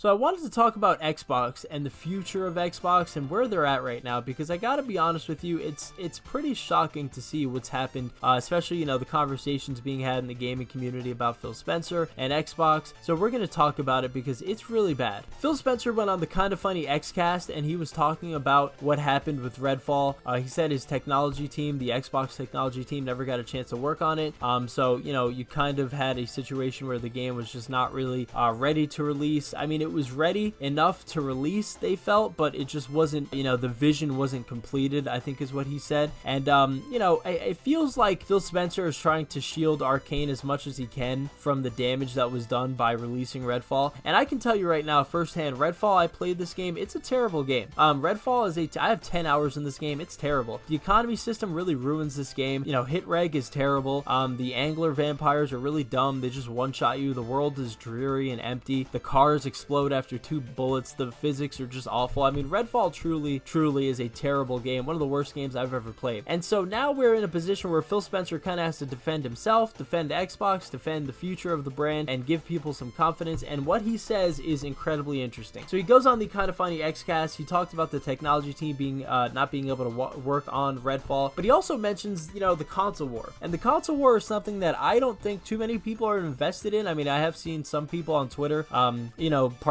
So I wanted to talk about Xbox and the future of Xbox and where they're at right now, because I gotta be honest with you, it's pretty shocking to see what's happened, especially, the conversations being had in the gaming community about Phil Spencer and Xbox. So we're gonna talk about it because it's really bad. Phil Spencer went on the Kinda Funny Xcast and he was talking about what happened with Redfall. He said his technology team, the Xbox technology team, never got a chance to work on it. So, you kind of had a situation where the game was just not really ready to release. I mean, it was ready enough to release, they felt, but it just wasn't, the vision wasn't completed, I think is what he said. And, it feels like Phil Spencer is trying to shield Arcane as much as he can from the damage that was done by releasing Redfall. And I can tell you right now, firsthand, Redfall, I played this game, it's a terrible game. Redfall is I have 10 hours in this game, it's terrible. The economy system really ruins this game. Hit reg is terrible. The angler vampires are really dumb, they just one-shot you. The world is dreary and empty. The cars explode after 2 bullets. The physics are just awful. I mean, Redfall truly is a terrible game. One of the worst games I've ever played. And so now we're in a position where Phil Spencer kind of has to defend himself, defend Xbox, defend the future of the brand, and give people some confidence. And what he says is incredibly interesting. So he goes on the Kinda Funny Xcast. He talked about the technology team being not being able to work on Redfall, but he also mentions, the console war. And the console war is something that I don't think too many people are invested in. I mean, I have seen some people on Twitter,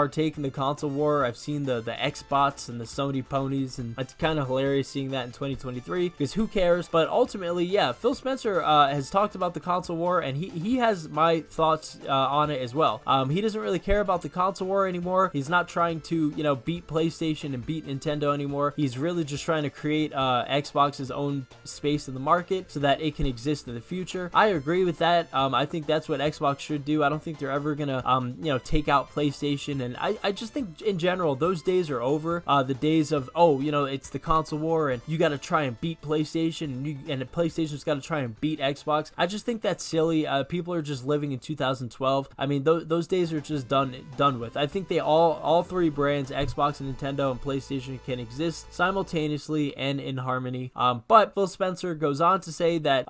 partake in the console war. I've seen the Xbots and the Sony ponies, and it's kind of hilarious seeing that in 2023, because who cares? But ultimately, yeah, Phil Spencer has talked about the console war, and he has my thoughts on it as well. He doesn't really care about the console war anymore. He's not trying to, beat PlayStation and beat Nintendo anymore. He's really just trying to create Xbox's own space in the market so that it can exist in the future. I agree with that. I think that's what Xbox should do. I don't think they're ever gonna, take out PlayStation, and I just think in general those days are over. The days of, it's the console war and you got to try and beat PlayStation and PlayStation's got to try and beat Xbox. I just think that's silly. People are just living in 2012. I mean, those days are just done with. I think they all 3 brands, Xbox and Nintendo and PlayStation, can exist simultaneously and in harmony. But Phil Spencer goes on to say that,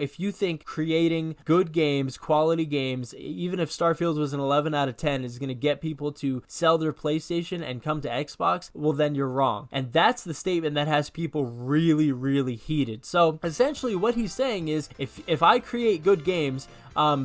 if you think creating good games, quality games, even if Starfield was an 11 out of 10, is going to get people to sell their PlayStation and come to Xbox, well, then you're wrong. And that's the statement that has people really, really heated. So essentially what he's saying is, if I create good games,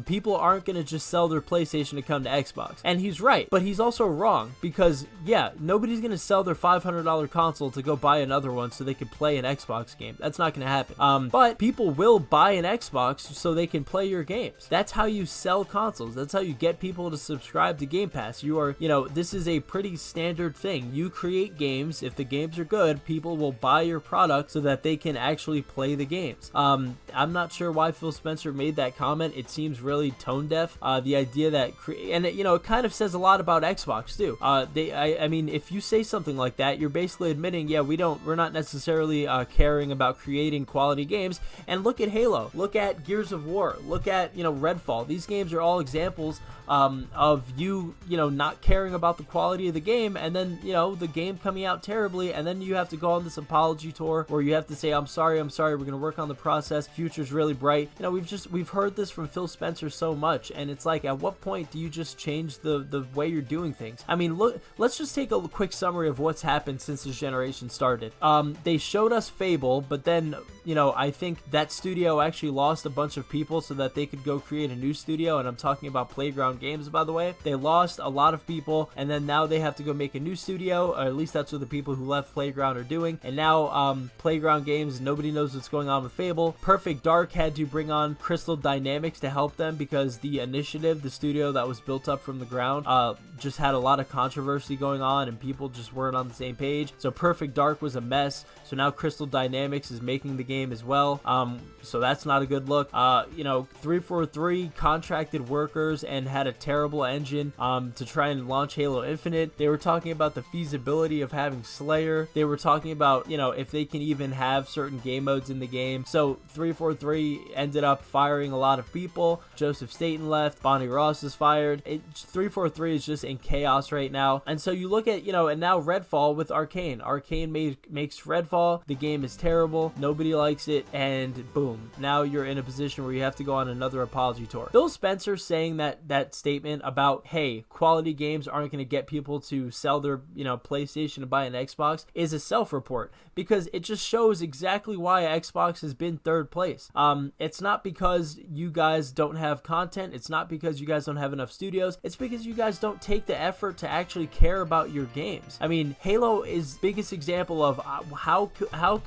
people aren't going to just sell their PlayStation to come to Xbox. And he's right, but he's also wrong, because yeah, nobody's going to sell their $500 console to go buy another one so they can play an Xbox game. That's not going to happen. But people will buy an Xbox so they can play your games. That's how you sell consoles. That's how you get people to subscribe to Game Pass. This is a pretty standard thing. You create games. If the games are good, people will buy your product so that they can actually play the games. I'm not sure why Phil Spencer made that comment. It seems really tone deaf. The idea that it kind of says a lot about Xbox too. I mean, if you say something like that, you're basically admitting, yeah, we're not necessarily caring about creating quality games. And look at Halo, look at Gears of War, look at Redfall. These games are all examples of you not caring about the quality of the game, and then the game coming out terribly, and then you have to go on this apology tour where you have to say, I'm sorry, we're gonna work on the process, future's really bright. We've heard this from Phil Spencer so much, and it's like, at what point do you just change the way you're doing things? I mean, look, let's just take a quick summary of what's happened since this generation started. They showed us Fable, but then I think that studio actually lost a bunch of people so that they could go create a new studio, and I'm talking about Playground Games, by the way. They lost a lot of people, and then now they have to go make a new studio, or at least that's what the people who left Playground are doing. And now Playground Games, nobody knows what's going on with Fable. Perfect Dark had to bring on Crystal Dynamics to help them, because the initiative, the studio that was built up from the ground, just had a lot of controversy going on, and people just weren't on the same page. So Perfect Dark was a mess. So now Crystal Dynamics is making the game as well. So that's not a good look. 343 contracted workers and had a terrible engine to try and launch Halo Infinite. They were talking about the feasibility of having Slayer. They were talking about, if they can even have certain game modes in the game. So 343 ended up firing a lot of people. Joseph Staten left. Bonnie Ross is fired. 343 is just in chaos right now. And so you look at, and now Redfall with Arcane. Arcane makes Redfall. The game is terrible. Nobody likes it. And boom, now you're in a position where you have to go on another apology tour. Phil Spencer saying that statement about, hey, quality games aren't going to get people to sell their, PlayStation and buy an Xbox is a self-report, because it just shows exactly why Xbox has been third place. It's not because you guys don't have content. It's not because you guys don't have enough studios. It's because you guys don't take the effort to actually care about your games. I mean, Halo is the biggest example of how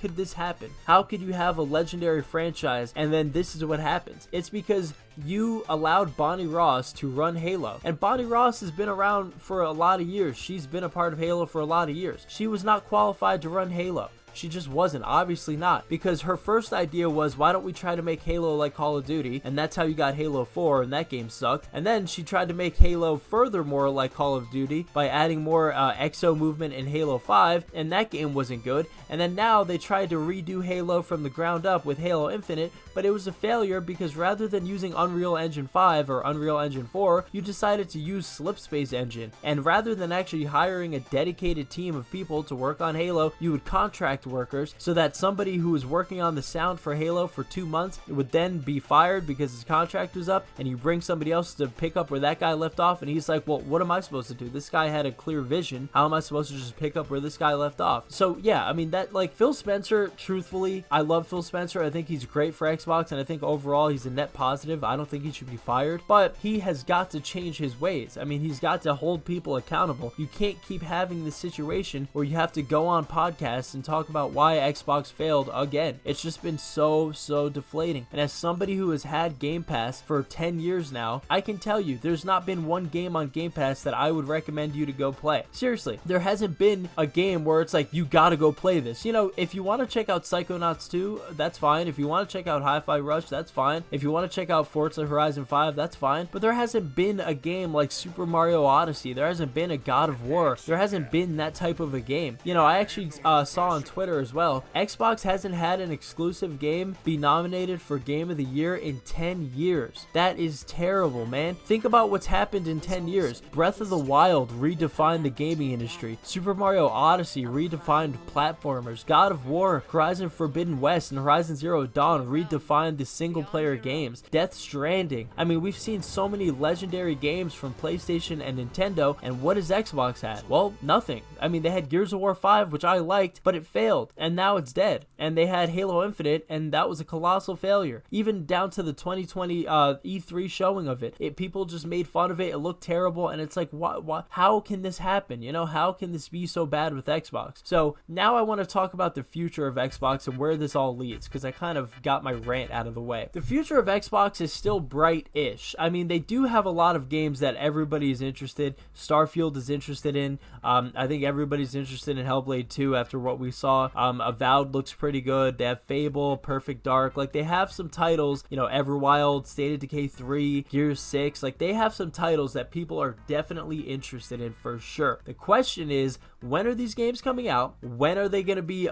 could this happen? How could you have a legendary franchise and then this is what happens? It's because you allowed Bonnie Ross to run Halo. And Bonnie Ross has been around for a lot of years. She's been a part of Halo for a lot of years. She was not qualified to run Halo. She just wasn't, obviously not, because her first idea was, why don't we try to make Halo like Call of Duty, and that's how you got Halo 4, and that game sucked. And then she tried to make Halo furthermore like Call of Duty by adding more exo movement in Halo 5, and that game wasn't good. And then now they tried to redo Halo from the ground up with Halo Infinite, but it was a failure because rather than using Unreal Engine 5 or Unreal Engine 4, you decided to use Slipspace Engine. And rather than actually hiring a dedicated team of people to work on Halo, you would contract workers so that somebody who was working on the sound for Halo for 2 months would then be fired because his contract was up, and you bring somebody else to pick up where that guy left off, and he's like, well, what am I supposed to do? This guy had a clear vision. How am I supposed to just pick up where this guy left off? So yeah, I mean, that, like, Phil Spencer, truthfully, I love Phil Spencer. I think he's great for Xbox, and I think overall he's a net positive. I don't think he should be fired, but he has got to change his ways. I mean, he's got to hold people accountable. You can't keep having this situation where you have to go on podcasts and talk about why Xbox failed again. It's just been so deflating. And as somebody who has had Game Pass for 10 years now, I can tell you there's not been one game on Game Pass that I would recommend you to go play. Seriously, there hasn't been a game where it's like, you gotta go play this. If you want to check out Psychonauts 2, that's fine. If you want to check out Hi-Fi Rush, that's fine. If you want to check out Forza Horizon 5, that's fine. But there hasn't been a game like Super Mario Odyssey. There hasn't been a God of War. There hasn't been that type of a game. I actually saw on Twitter as well, Xbox hasn't had an exclusive game be nominated for Game of the Year in 10 years. That is terrible, man. Think about what's happened in 10 years. Breath of the Wild redefined the gaming industry. Super Mario Odyssey redefined platformers. God of War, Horizon Forbidden West, and Horizon Zero Dawn redefined the single-player games. Death Stranding. I mean, we've seen so many legendary games from PlayStation and Nintendo, and what has Xbox had? Well, nothing. I mean, they had Gears of War 5, which I liked, but it failed, and now it's dead. And they had Halo Infinite, and that was a colossal failure. Even down to the 2020 E3 showing of it. People just made fun of it. It looked terrible, and it's like, what? How can this happen? How can this be so bad with Xbox? So now I want to talk about the future of Xbox and where this all leads, because I kind of got my rant out of the way. The future of Xbox is still bright-ish. I mean, they do have a lot of games that everybody is interested. Starfield is interested in. I think everybody's interested in Hellblade 2 after what we saw. Avowed looks pretty good. They have Fable, Perfect Dark. Like, they have some titles, Everwild, State of Decay 3, Gears 6. Like, they have some titles that people are definitely interested in for sure. The question is, when are these games coming out? When are they going to be,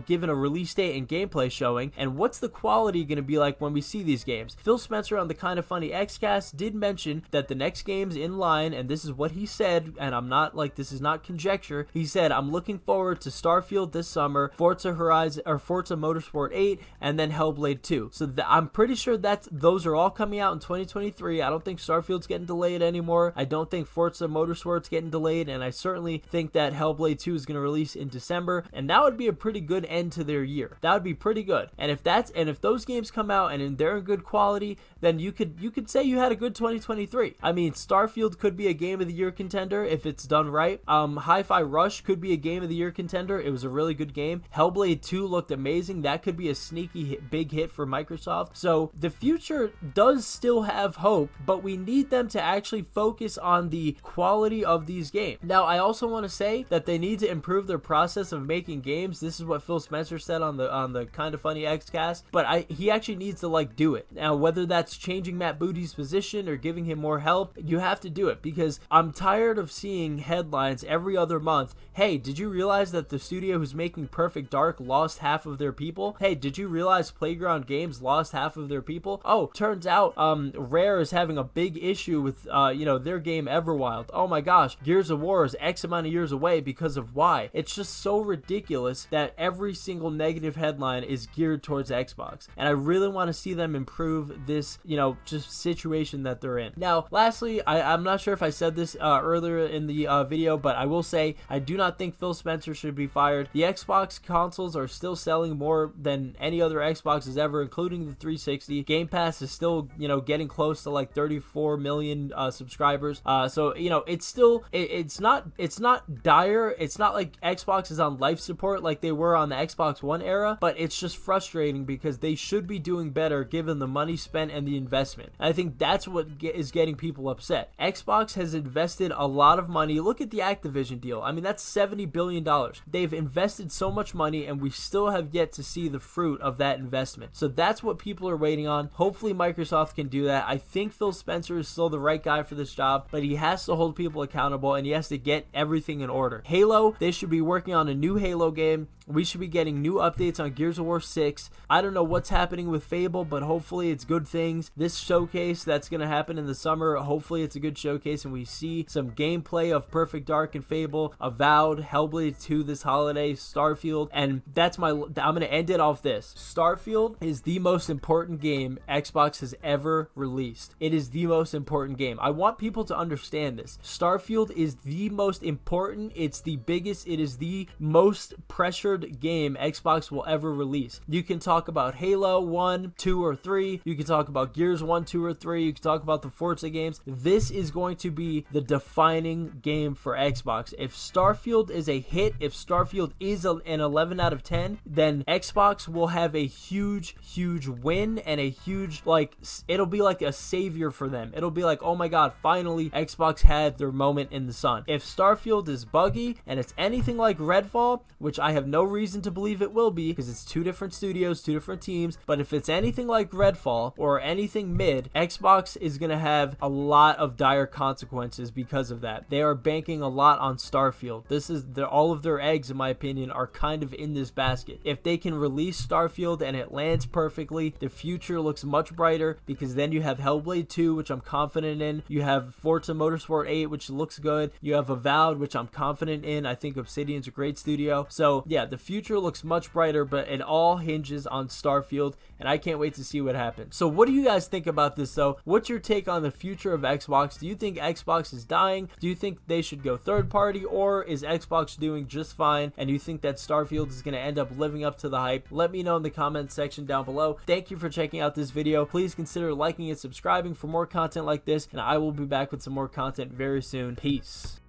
given a release date and gameplay showing? And what's the quality going to be like when we see these games? Phil Spencer on the Kinda Funny Xcast did mention that the next game's in line, and this is what he said, and I'm not like, this is not conjecture. He said, I'm looking forward to Starfield this summer, Forza Motorsport 8, and then Hellblade 2. So I'm pretty sure those are all coming out in 2023. I don't think Starfield's getting delayed anymore. I don't think Forza Motorsport's getting delayed, and I certainly think that Hellblade 2 is going to release in December, and that would be a pretty good end to their year. That would be pretty good. And if those games come out and they're in good quality, then you could say you had a good 2023. I mean, Starfield could be a Game of the Year contender if it's done right. Hi-Fi Rush could be a Game of the Year contender. It was a really good game. Hellblade 2 looked amazing. That could be a sneaky big hit for Microsoft. So the future does still have hope, but we need them to actually focus on the quality of these games. Now, I also want to say that they need to improve their process of making games. This is what Phil Spencer said on the Kinda Funny Xcast, but he actually needs to do it. Now, whether that's changing Matt Booty's position or giving him more help, you have to do it, because I'm tired of seeing headlines every other month. Hey, did you realize that the studio who's making making Perfect Dark lost half of their people. Hey, did you realize Playground Games lost half of their people? Oh, turns out Rare is having a big issue with their game Everwild. Oh my gosh, Gears of War is X amount of years away because of why. It's just so ridiculous that every single negative headline is geared towards Xbox, and I really want to see them improve this just situation that they're in. Now lastly, I'm not sure if I said this earlier in the video, but I will say I do not think Phil Spencer should be fired. The Xbox consoles are still selling more than any other Xboxes ever, including the 360. Game Pass is still getting close to like 34 million subscribers. So it's still it's not dire. It's not like Xbox is on life support like they were on the Xbox One era, but it's just frustrating because they should be doing better given the money spent and the investment. And I think that's what is getting people upset. Xbox has invested a lot of money. Look at the Activision deal. I mean, that's $70 billion. They've invested so much money, and we still have yet to see the fruit of that investment. So that's what people are waiting on. Hopefully Microsoft can do that. I think Phil Spencer is still the right guy for this job, but he has to hold people accountable, and he has to get everything in order. Halo, they should be working on a new Halo game. We should be getting new updates on Gears of War 6. I don't know what's happening with Fable, but hopefully it's good things. This showcase that's going to happen in the summer, hopefully it's a good showcase and we see some gameplay of Perfect Dark and Fable, Avowed, Hellblade 2 this holiday, Starfield, and I'm going to end it off this. Starfield is the most important game Xbox has ever released. It is the most important game. I want people to understand this. Starfield is the most important, it's the biggest, it is the most pressured game Xbox will ever release. You can talk about Halo 1, 2, or 3. You can talk about Gears 1, 2, or 3. You can talk about the Forza games. This is going to be the defining game for Xbox. If Starfield is a hit, if Starfield is an 11 out of 10, then Xbox will have a huge win and a huge, it'll be like a savior for them. It'll be like, oh my god, finally Xbox had their moment in the sun. If Starfield is buggy and it's anything like Redfall, which I have no reason to believe it will be because it's two different studios, two different teams, but if it's anything like Redfall or anything mid, Xbox is going to have a lot of dire consequences because of that. They are banking a lot on Starfield. All of their eggs, in my opinion, are kind of in this basket. If they can release Starfield and it lands perfectly, the future looks much brighter because then you have Hellblade 2, which I'm confident in. You have Forza Motorsport 8, which looks good. You have Avowed, which I'm confident in. I think Obsidian's a great studio. So yeah, the future looks much brighter, but it all hinges on Starfield, and I can't wait to see what happens. So what do you guys think about this though? What's your take on the future of Xbox? Do you think Xbox is dying? Do you think they should go third party, or is Xbox doing just fine and you think that Starfield is going to end up living up to the hype? Let me know in the comments section down below. Thank you for checking out this video. Please consider liking and subscribing for more content like this, and I will be back with some more content very soon. Peace.